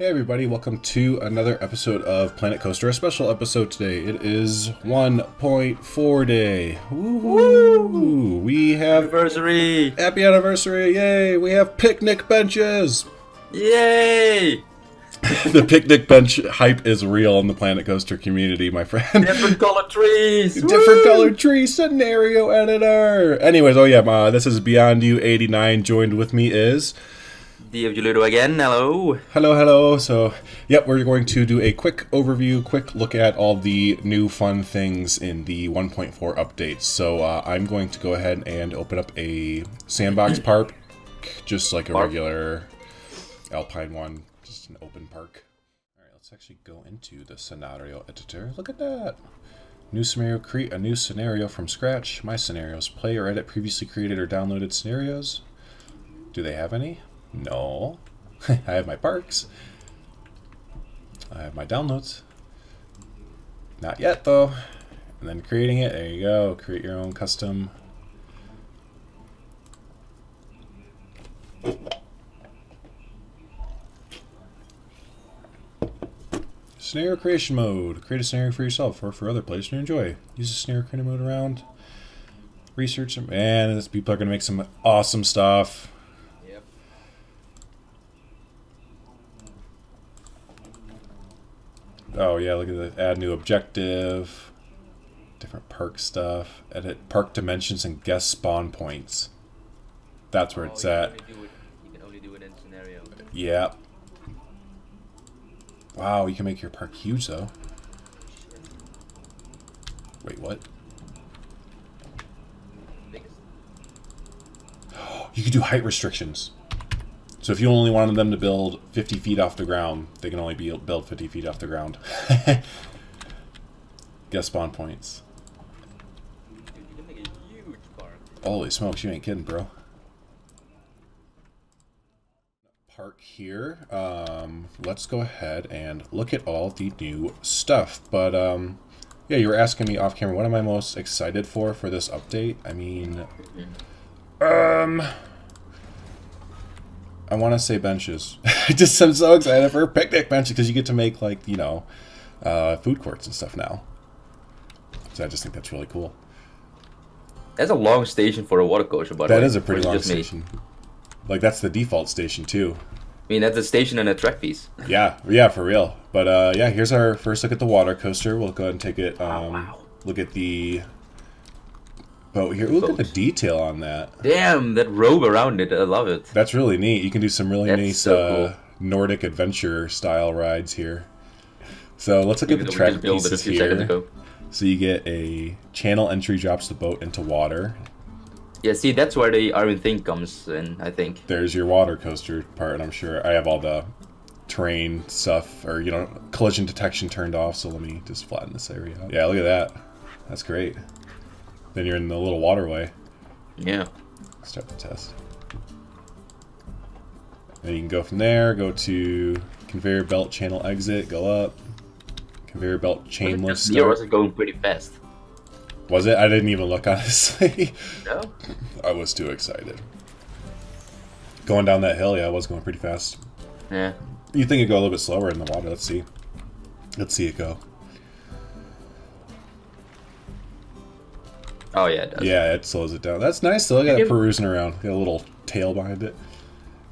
Hey everybody, welcome to another episode of Planet Coaster, a special episode today. It is 1.4 day. Woo! We have anniversary! Happy anniversary! Yay! We have picnic benches! Yay! The picnic bench hype is real in the Planet Coaster community, my friend. Different colored trees! Different colored tree scenario editor! Anyways, oh yeah, this is Beyond You 89. Joined with me is... DaFuGamingLive again, hello. Hello. So, yep, we're going to do a quick overview, quick look at all the new fun things in the 1.4 updates. So, I'm going to go ahead and open up a sandbox park, just like a regular Alpine one, just an open park. Alright, let's actually go into the scenario editor. Look at that! New scenario, create a new scenario from scratch. My scenarios, play or edit previously created or downloaded scenarios. Do they have any? No. I have my parks. I have my downloads. Not yet, though. And then creating it, there you go. Create your own custom. Scenario creation mode. Create a scenario for yourself or for other players to enjoy. Use the scenario creator mode around. Research them. And people are going to make some awesome stuff. Oh yeah, look at that. Add new objective, different park stuff, edit park dimensions and guest spawn points. That's where it's at. You can only do it in scenario. Yeah. Wow, you can make your park huge though. Wait, what? You can do height restrictions. So if you only wanted them to build 50 feet off the ground, they can only build 50 feet off the ground. Guest spawn points. Dude, you can make a huge park. Holy smokes, you ain't kidding, bro. Park here. Let's go ahead and look at all the new stuff. But yeah, you were asking me off camera, what am I most excited for this update? I mean, I want to say benches. I'm so excited for picnic benches because you get to make, like, you know, food courts and stuff now. So I just think that's really cool. That's a long station for a water coaster, but that is a pretty long station. Like, that's the default station too. I mean, that's a station and a track piece. Yeah, for real. But yeah, here's our first look at the water coaster. We'll go ahead and take it. Wow. Look at the boat here. Ooh, look at the detail on that. Damn, that robe around it, I love it. That's really neat. You can do some really nice so cool. Nordic adventure style rides here. So let's look at the track pieces here. So you get a channel entry, drops the boat into water. Yeah, see, that's where the iron thing comes in, I think. There's your water coaster part, and I'm sure I have all the terrain stuff, or, you know, collision detection turned off, so let me just flatten this area out. Yeah, look at that. That's great. Then you're in the little waterway. Yeah. Start the test. And you can go from there, go to conveyor belt channel exit, go up. Conveyor belt chainless start. Yours was going pretty fast. Was it? I didn't even look, honestly. No? I was too excited. Going down that hill, yeah, I was going pretty fast. Yeah. You think it'd go a little bit slower in the water. Let's see. Let's see it go. Oh, yeah, it does. Yeah, it slows it down. That's nice, though. Look at it perusing around. Got a little tail behind it.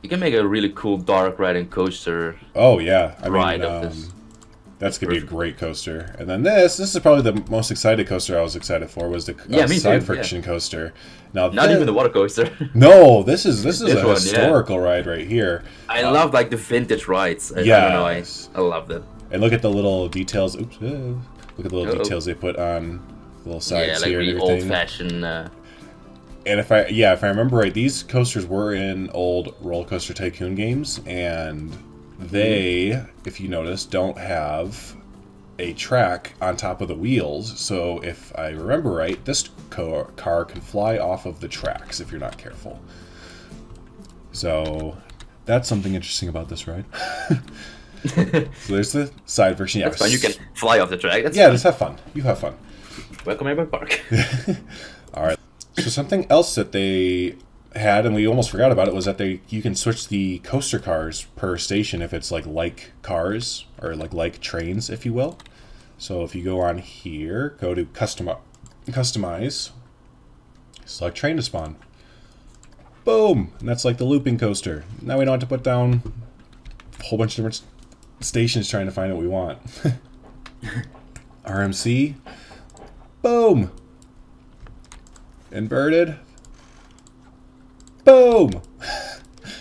You can make a really cool dark riding coaster. Oh, yeah. I Ride mean, of this. that's going to be a great coaster. And then this is probably the most excited coaster I was excited for, was the side friction coaster. Now, not even the water coaster. No, this is a one, historical ride right here. I love, like, the vintage rides. I don't know, I love them. And look at the little details. Oops. Look at the little details they put on the little sides here and everything. Old-fashioned. And if I remember right, these coasters were in old Roller Coaster Tycoon games, and they, if you notice, don't have a track on top of the wheels. So if I remember right, this car can fly off of the tracks if you're not careful. So that's something interesting about this ride. So there's the side version. Yeah, that's fun. You can fly off the track. That's fun. Just have fun. You have fun. Welcome to my park. All right. So something else that they had, and we almost forgot about it, was that you can switch the coaster cars per station if it's like cars or like trains, if you will. So if you go on here, go to customize, select train to spawn. Boom! And that's like the looping coaster. Now we don't have to put down a whole bunch of different stations trying to find what we want. RMC. Boom! Inverted. Boom!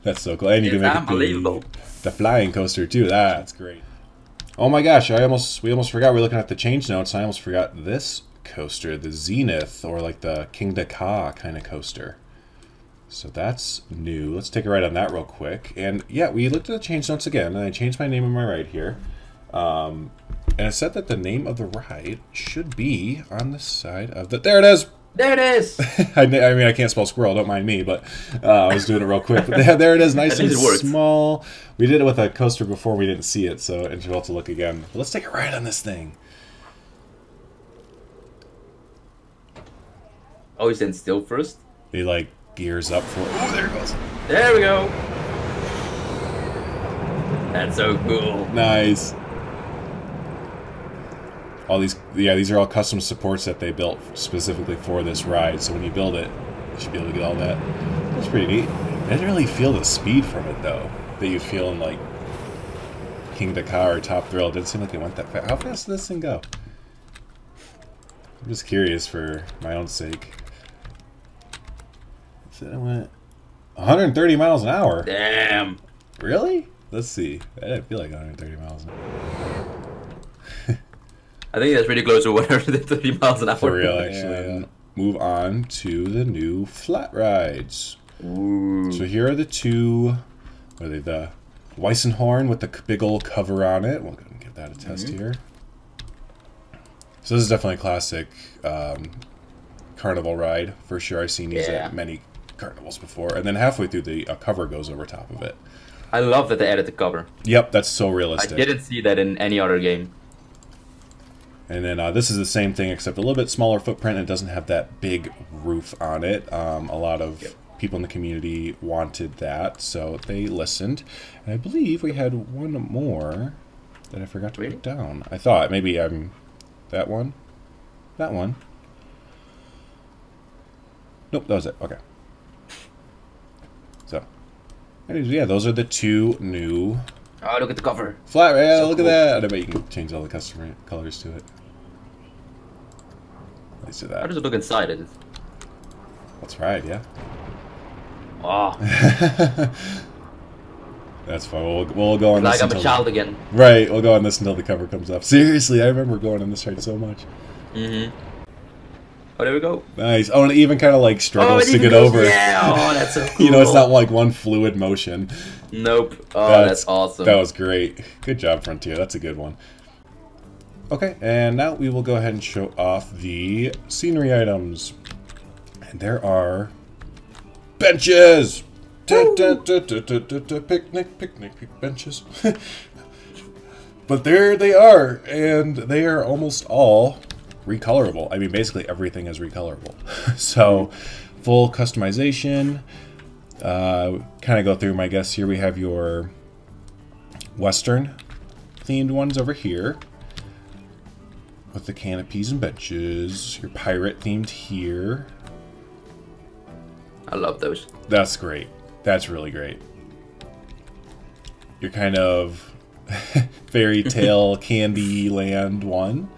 That's so cool. And you can make it the flying coaster too. That's great. Oh my gosh, we almost forgot. We were looking at the change notes. I almost forgot this coaster, the Zenith, or like the King Ka kind of coaster. So that's new. Let's take a ride on that real quick. And yeah, we looked at the change notes again, and I changed my name on my ride here. And it said that the name of the ride should be on the side of the... There it is! There it is! I mean, I can't spell squirrel, don't mind me, but I was doing it real quick. But there it is, nice and small. We did it with a coaster before, we didn't see it, so we'll have to look again. But let's take a ride on this thing. Oh, he's in still first? He, like, gears up for it. Oh, there it goes. There we go! That's so cool. Nice. All these, yeah, these are all custom supports that they built specifically for this ride. So when you build it, you should be able to get all that. That's pretty neat. I didn't really feel the speed from it though that you feel in like King Ka or Top Thrill. It didn't seem like it went that fast. How fast did this thing go? I'm just curious for my own sake. So it went 130 miles an hour. Damn. Really? Let's see. I didn't feel like 130 miles an hour. I think that's pretty close to 130 miles an hour. For real, actually. And move on to the new flat rides. Ooh. So here are the two. What are they? The Weissenhorn with the big old cover on it. We'll go and give that a test here. So this is definitely a classic carnival ride for sure. I've seen these at many carnivals before. And then halfway through, the cover goes over top of it. I love that they added the cover. Yep, that's so realistic. I didn't see that in any other game. And then this is the same thing, except a little bit smaller footprint. It doesn't have that big roof on it. A lot of people in the community wanted that, so they listened. And I believe we had one more that I forgot to put down. I thought maybe that one. That one. Nope, that was it. Okay. So, anyways, yeah, those are the two new... Oh, look at the cover. Flat, yeah, so look at that. I bet you can change all the custom colors to it. Let's do that. How does it look inside it? Let's ride, yeah. Oh. That's fine. We'll go on this like I'm a child again. Right, we'll go on this until the cover comes up. Seriously, I remember going on this ride so much. Mm-hmm. Oh, there we go. Nice. Oh, and it even kind of like struggles to get over. Yeah, oh, that's so cool. You know, it's not like one fluid motion. Nope. Oh, that's awesome. That was great. Good job, Frontier. That's a good one. Okay, and now we will go ahead and show off the scenery items. And there are benches! Picnic benches. But there they are, and they are almost all recolorable. I mean, basically everything is recolorable. So, full customization. Kind of go through my guess here. We have your Western themed ones over here with the canopies and benches. Your pirate themed here. I love those. That's great. That's really great. Your kind of fairy tale candy land one.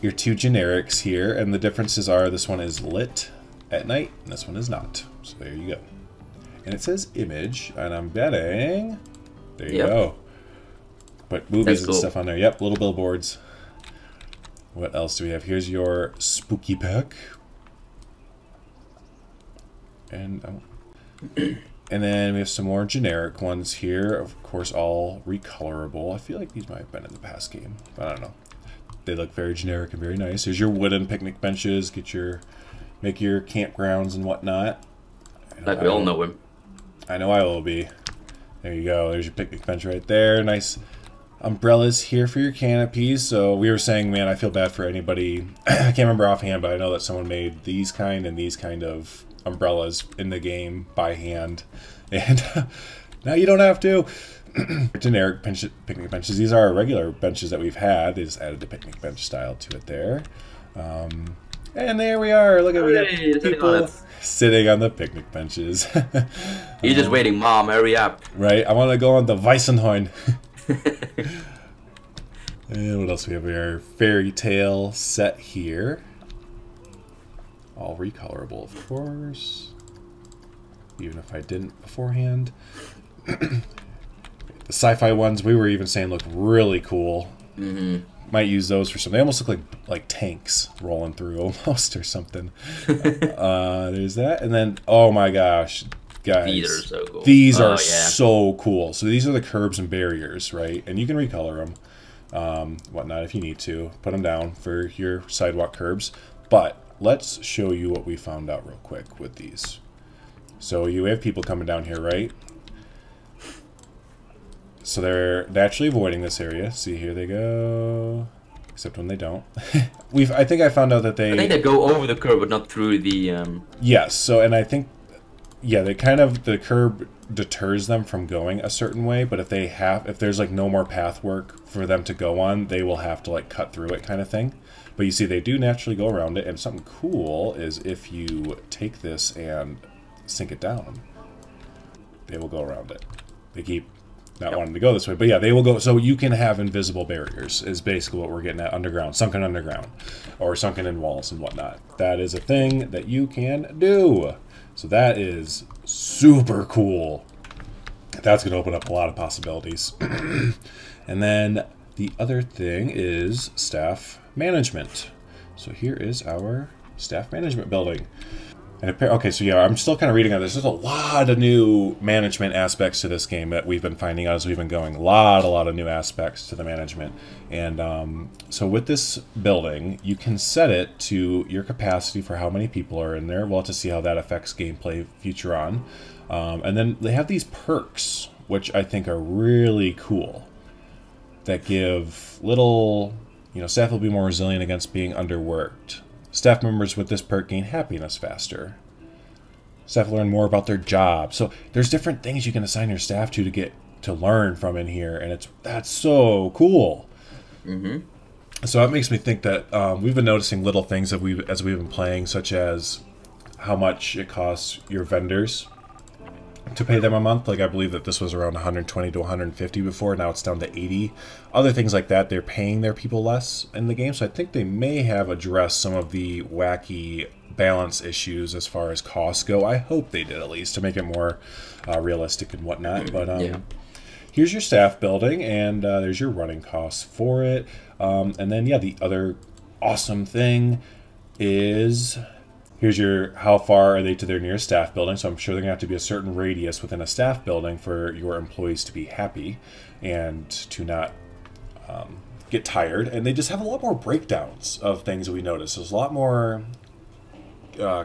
Your two generics here, and the differences are this one is lit at night and this one is not. So there you go. And it says image, and I'm betting there you go. But movies and stuff on there. Yep, little billboards. What else do we have? Here's your spooky pack. And then we have some more generic ones here. Of course, all recolorable. I feel like these might have been in the past game, but I don't know. They look very generic and very nice. Here's your wooden picnic benches. Make your campgrounds and whatnot. Like we all know him. I know I will be. There you go. There's your picnic bench right there. Nice umbrellas here for your canopies. So we were saying, man, I feel bad for anybody. I can't remember offhand, but I know that someone made these kind and these kind of umbrellas in the game by hand, and now you don't have to. Generic picnic benches. These are our regular benches that we've had. They just added the picnic bench style to it there. And there we are. Look at we got people sitting on the picnic benches. You're just waiting, Mom. Hurry up. Right. I want to go on the Weissenhorn. And what else we have here? Fairy tale set here. All recolorable, of course. Even if I didn't beforehand. The sci-fi ones we were even saying look really cool. Might use those for something. They almost look like tanks rolling through almost or something. There's that, and then oh my gosh, guys, these are so cool. These are so cool. So these are the curbs and barriers, right? And you can recolor them. Whatnot if you need to put them down for your sidewalk curbs, but let's show you what we found out real quick with these. So you have people coming down here, right? So they're naturally avoiding this area. See, here they go, except when they don't. I think I found out that I think they go over the curb but not through the yes. So, and I think they kind of, the curb deters them from going a certain way, but if there's like no more path work for them to go on, they will have to like cut through it kind of thing. But you see they do naturally go around it, and something cool is if you take this and sink it down, they will go around it. They keep not wanting to go this way, but yeah, they will go. So you can have invisible barriers is basically what we're getting at. Underground, sunken underground, or sunken in walls and whatnot. That is a thing that you can do. So that is super cool. That's going to open up a lot of possibilities. And then the other thing is staff management. So here is our staff management building. And okay, so yeah, I'm still kind of reading on this. There's a lot of new management aspects to this game that we've been finding out as we've been going. A lot of new aspects to the management. And so with this building, you can set it to your capacity for how many people are in there. We'll have to see how that affects gameplay future on. And then they have these perks, which I think are really cool, that give little, staff will be more resilient against being underworked. Staff members with this perk gain happiness faster. Staff learn more about their job. So there's different things you can assign your staff to get to learn from in here, and that's so cool. So that makes me think that we've been noticing little things that as we've been playing, such as how much it costs your vendors to pay them a month. Like I believe that this was around 120 to 150 before. Now it's down to 80. Other things like that, they're paying their people less in the game. So I think they may have addressed some of the wacky balance issues as far as costs go. I hope they did, at least, to make it more realistic and whatnot. But here's your staff building, and there's your running costs for it. And then the other awesome thing is, here's your how far are they to their nearest staff building. So I'm sure they're going to have to be a certain radius within a staff building for your employees to be happy and to not get tired. And they just have a lot more breakdowns of things that we notice. There's a lot more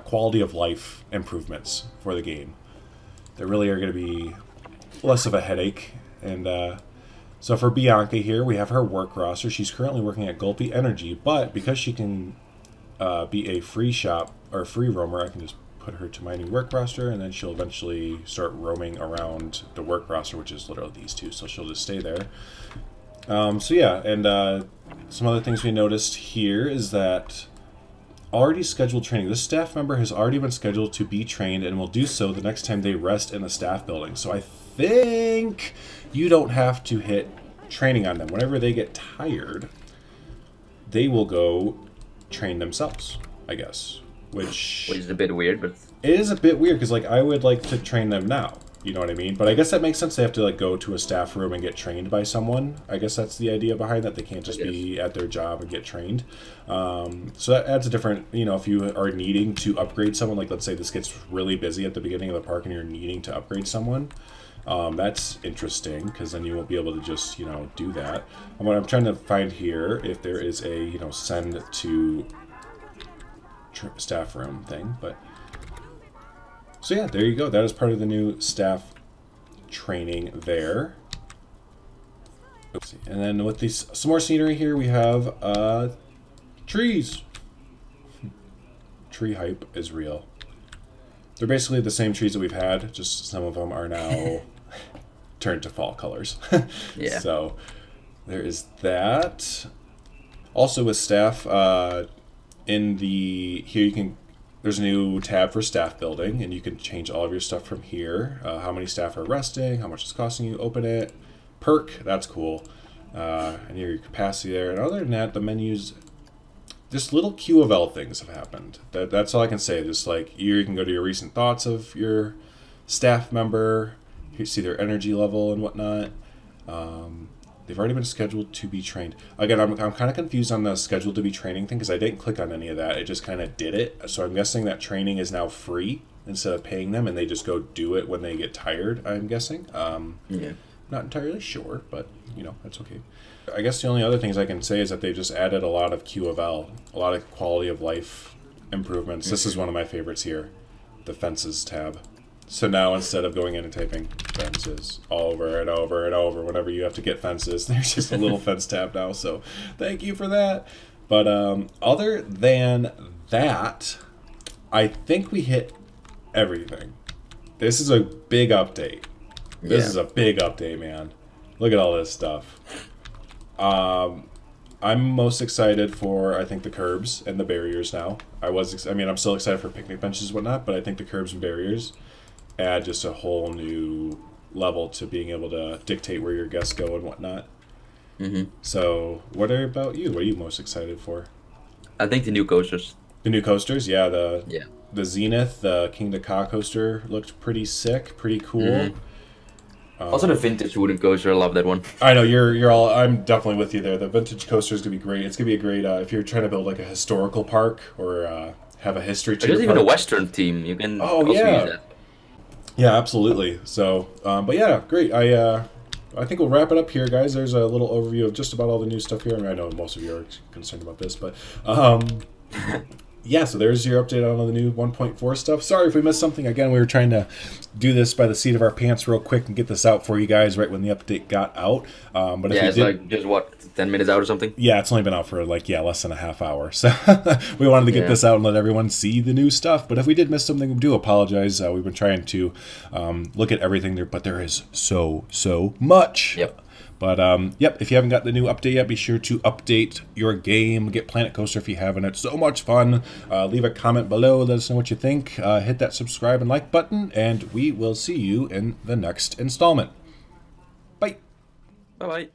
quality of life improvements for the game that really are going to be less of a headache. And so for Bianca here, we have her work roster. She's currently working at Gulpy Energy, but because she can be a free shop or free roamer, I can just put her to my new work roster, and then she'll eventually start roaming around the work roster, which is literally these two, so she'll just stay there. So yeah, and some other things we noticed here is that already scheduled training. This staff member has already been scheduled to be trained and will do so the next time they rest in the staff building. So I think you don't have to hit training on them. Whenever they get tired, they will go train themselves, I guess. Which is a bit weird, but it is a bit weird because like I would like to train them now. You know what I mean? But I guess that makes sense. They have to like go to a staff room and get trained by someone. I guess that's the idea behind that. They can't just be at their job and get trained. So that adds a different, if you are needing to upgrade someone, like let's say this gets really busy at the beginning of the park and you're needing to upgrade someone, that's interesting because then you won't be able to just, do that. And what I'm trying to find here, if there is a, send to staff room thing, but so yeah, there you go. That is part of the new staff training there. Oopsie. And then with these some more scenery here, we have trees. Tree hype is real. they're basically the same trees that we've had, just some of them are now turned to fall colors. Yeah. So there is that. Also with staff, in the here you can. There's a new tab for staff building, and you can change all of your stuff from here. How many staff are resting, how much it's costing you, open it. Perk, that's cool. And your capacity there. And other than that, the menus, just little Q of L things have happened. That's all I can say. Just like you can go to your recent thoughts of your staff member, you see their energy level and whatnot. They've already been scheduled to be trained. Again, I'm kind of confused on the scheduled to be training thing because I didn't click on any of that. It just kind of did it. So I'm guessing that training is now free instead of paying them, and they just go do it when they get tired, I'm guessing. Yeah. Not entirely sure, but, that's okay. I guess the only other things I can say is that they just added a lot of Q of L, a lot of quality of life improvements. This is one of my favorites here, the fences tab. So now instead of going in and typing fences over and over and over whenever you have to get fences, there's just a little fence tab now. So thank you for that. But other than that, I think we hit everything. This is a big update. This is a big update, man. Look at all this stuff. I'm most excited for, I think, the curbs and the barriers now. I'm still excited for picnic benches and whatnot, but I think the curbs and barriers add just a whole new level to being able to dictate where your guests go and whatnot. So, what about you? What are you most excited for? I think the new coasters. The new coasters, yeah. The Zenith, the King to Ka coaster looked pretty sick, pretty cool. Also the vintage wooden coaster, I love that one. I know you're all. I'm definitely with you there. The vintage coaster is gonna be great. It's gonna be a great if you're trying to build like a historical park or have a history. There's even a Western theme. You can also use that. Yeah, absolutely. So, but yeah, great. I think we'll wrap it up here, guys. There's a little overview of just about all the new stuff here. I know most of you are concerned about this, but yeah, so there's your update on all the new 1.4 stuff. Sorry if we missed something. Again, we were trying to do this by the seat of our pants real quick and get this out for you guys right when the update got out. But if it's like just, 10 minutes out or something? Yeah, it's only been out for less than a half hour. So we wanted to get this out and let everyone see the new stuff. But if we did miss something, we do apologize. We've been trying to look at everything there, but there is so much. Yep. But, if you haven't got the new update yet, be sure to update your game. Get Planet Coaster if you haven't. It's so much fun. Leave a comment below. Let us know what you think. Hit that subscribe and like button, and we will see you in the next installment. Bye. Bye-bye.